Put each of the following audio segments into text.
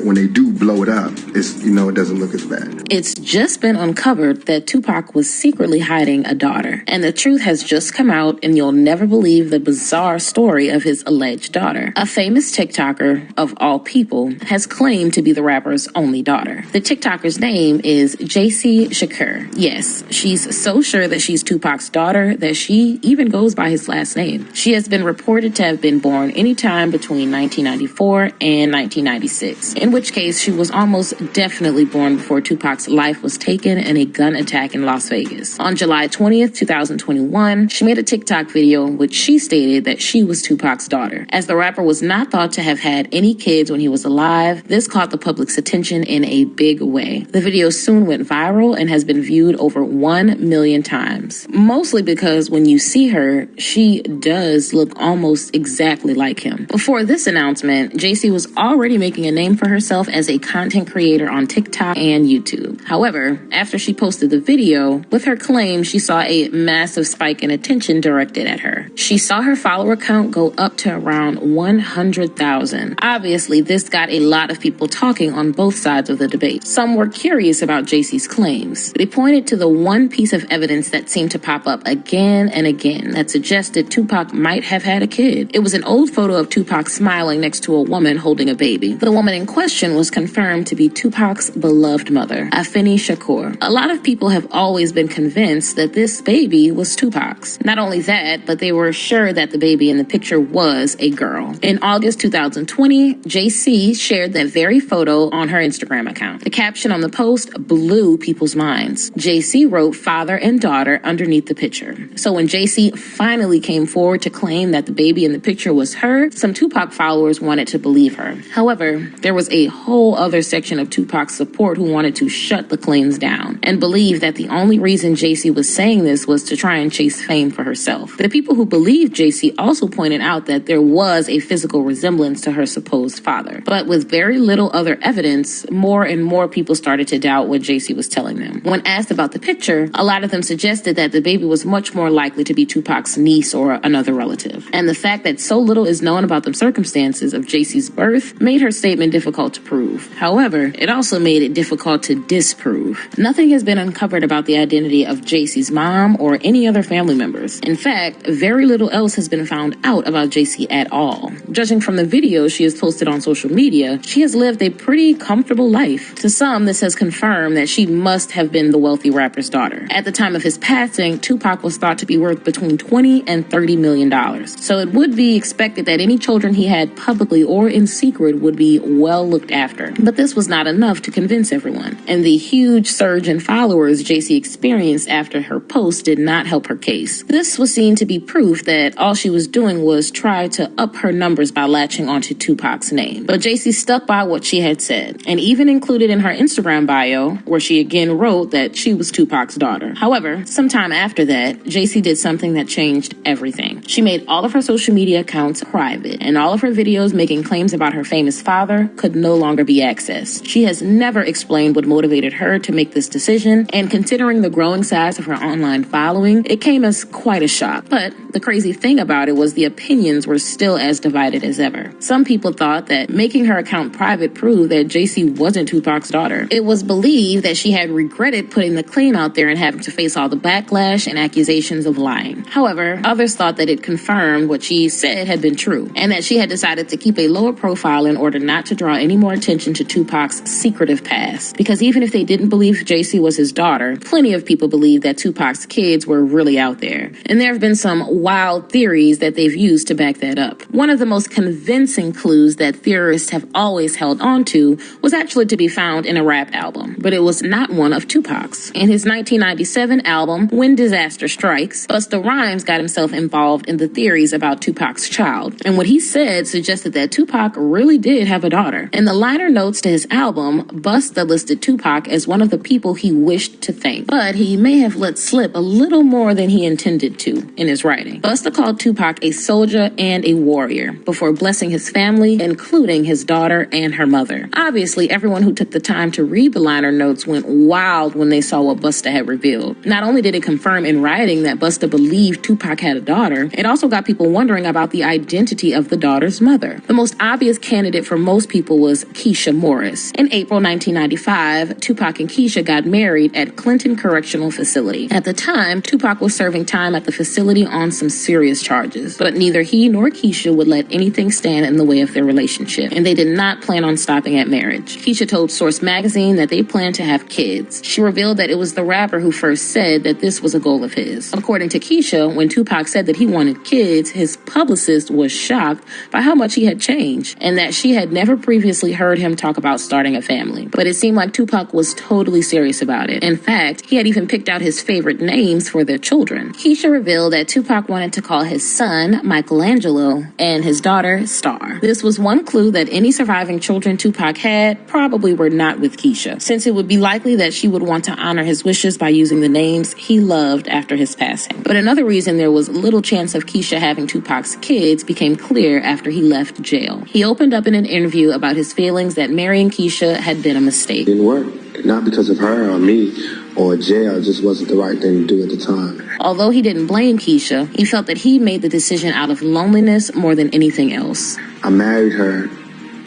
When they do blow it up, it doesn't look as bad. It's just been uncovered that Tupac was secretly hiding a daughter, and the truth has just come out, and you'll never believe the bizarre story of his alleged daughter. A famous TikToker, of all people, has claimed to be the rapper's only daughter. The TikToker's name is Shakur. Yes, she's so sure that she's Tupac's daughter that she even goes by his last name. She has been reported to have been born anytime between 1994 and 1996, in which case she was almost definitely born before Tupac's life was taken in a gun attack in Las Vegas. On July 20th, 2021, she made a TikTok video in which she stated that she was Tupac's daughter. As the rapper was not thought to have had any kids when he was alive, this caught the public's attention in a big way. The video soon went viral and has been viewed over 1 million times. Mostly because when you see her, she does look almost exactly like him. Before this announcement, JC was already making a name for herself as a content creator on TikTok and YouTube. However, after she posted the video, with her claim, she saw a massive spike in attention directed at her. She saw her follower count go up to around 100,000. Obviously, this got a lot of people talking on both sides of the debate. Some were curious about JC's claims. They pointed to the one piece of evidence that seemed to pop up again and again that suggested Tupac might have had a kid. It was an old photo of Tupac smiling next to a woman holding a baby. The woman in question was confirmed to be Tupac's beloved mother, Shakur. A lot of people have always been convinced that this baby was Tupac's. Not only that, but they were sure that the baby in the picture was a girl. In August 2020, JC shared that very photo on her Instagram account. The caption on the post blew people's minds. JC wrote father and daughter underneath the picture. So when JC finally came forward to claim that the baby in the picture was her, some Tupac followers wanted to believe her. However, there was a whole other section of Tupac's support who wanted to shut the claims down and believed that the only reason JC was saying this was to try and chase fame for herself. The people who believed JC also pointed out that there was a physical resemblance to her supposed father. But with very little other evidence, more and more people started to doubt what JC was telling them. When asked about the picture, a lot of them suggested that the baby was much more likely to be Tupac's niece or another relative. And the fact that so little is known about the circumstances of JC's birth made her statement difficult to prove. However, it also made it difficult to disprove. Nothing has been uncovered about the identity of JC's mom or any other family members. In fact, very little else has been found out about JC at all. Judging from the videos she has posted on social media, she has lived a pretty comfortable life. To some, this has confirmed that she must have been the wealthy rapper's daughter. At the time of his passing, Tupac was thought to be worth between $20 and $30 million. So it would be expected that any children he had publicly or in secret would be well looked after. But this was not enough to convince everyone. And the huge surge in followers JC experienced after her post did not help her case. This was seen to be proof that all she was doing was try to up her numbers by latching onto Tupac's name. But JC stuck by what she had said, and even included in her Instagram bio, where she again wrote that she was Tupac's daughter. However, sometime after that, JC did something that changed everything. She made all of her social media accounts private, and all of her videos making claims about her famous father could no longer be accessed. She has never explained what motivated her to make this decision, and considering the growing size of her online following, it came as quite a shock. But the crazy thing about it was the opinions were still as divided as ever. Some people thought that making her account private proved that JC wasn't Tupac's daughter. It was believed that she had regretted putting the claim out there and having to face all the backlash and accusations of lying. However, others thought that it confirmed what she said had been true, and that she had decided to keep a lower profile in order not to draw any more attention to Tupac's secretive past. Because even if they didn't believe JC was his daughter, plenty of people believed that Tupac's kids were really out there. And there have been some wild theories that they've used to back that up. One of the most convincing clues that theorists have always held on to was actually to be found in a rap album, but it was not one of Tupac's. In his 1997 album, When Disaster Strikes, Busta Rhymes got himself involved in the theories about Tupac's child, and what he said suggested that Tupac really did have a daughter. In the liner notes to his album, Busta listed Tupac as one of the people he wished to thank, but he may have let slip a little more than he intended to in his writing. Busta called Tupac a soldier and a warrior before blessing his family, including his daughter and her mother. Obviously, everyone who took the time to read the liner notes went wild when they saw what Busta had revealed. Not only did it confirm in writing that Busta believed Tupac had a daughter, it also got people wondering about the identity of the daughter's mother. The most obvious candidate for most people was Keisha Morris. In April 1995, Tupac and Keisha got married at Clinton Correctional Facility. At the time, Tupac was serving time at the facility on some serious charges, but neither he nor Keisha would let anything stand in the way of their relationship, and they did not plan on stopping at marriage. Keisha told Source magazine that they planned to have kids. She revealed that it was the rapper who first said that this was a goal of his. According to Keisha, when Tupac said that he wanted kids, his publicist was shocked by how much he had changed, and that she had never previously heard him talk about starting a family. But it seemed like Tupac was totally serious about it. In fact, he had even picked out his favorite names for their children. Keisha revealed that Tupac wanted to call his son Michelangelo and his daughter Star. This was one clue that any surviving children Tupac had probably were not with Keisha, since it would be likely that she would want to honor his wishes by using the names he loved after his passing. But another reason there was little chance of Keisha having Tupac's kids became clear after he left jail. He opened up in an interview about his feelings that marrying Keisha had been a mistake. It didn't work, not because of her or me or jail. It just wasn't the right thing to do at the time. Although he didn't blame Keisha, he felt that he made the decision out of loneliness more than anything else. I married her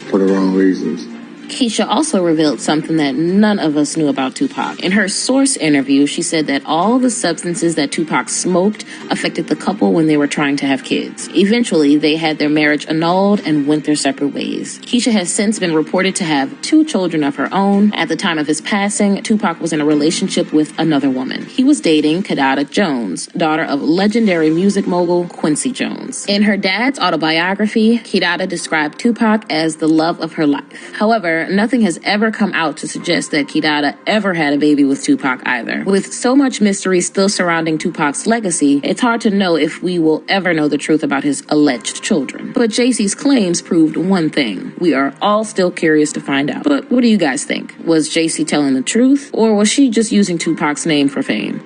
for the wrong reasons. Keisha also revealed something that none of us knew about Tupac. In her Source interview, she said that all the substances that Tupac smoked affected the couple when they were trying to have kids. Eventually, they had their marriage annulled and went their separate ways. Keisha has since been reported to have 2 children of her own. At the time of his passing, Tupac was in a relationship with another woman. He was dating Kidada Jones, daughter of legendary music mogul Quincy Jones. In her dad's autobiography, Kidada described Tupac as the love of her life. However, nothing has ever come out to suggest that Kidada ever had a baby with Tupac either. With so much mystery still surrounding Tupac's legacy, it's hard to know if we will ever know the truth about his alleged children. But JC's claims proved one thing. We are all still curious to find out. But what do you guys think? Was JC telling the truth, or was she just using Tupac's name for fame?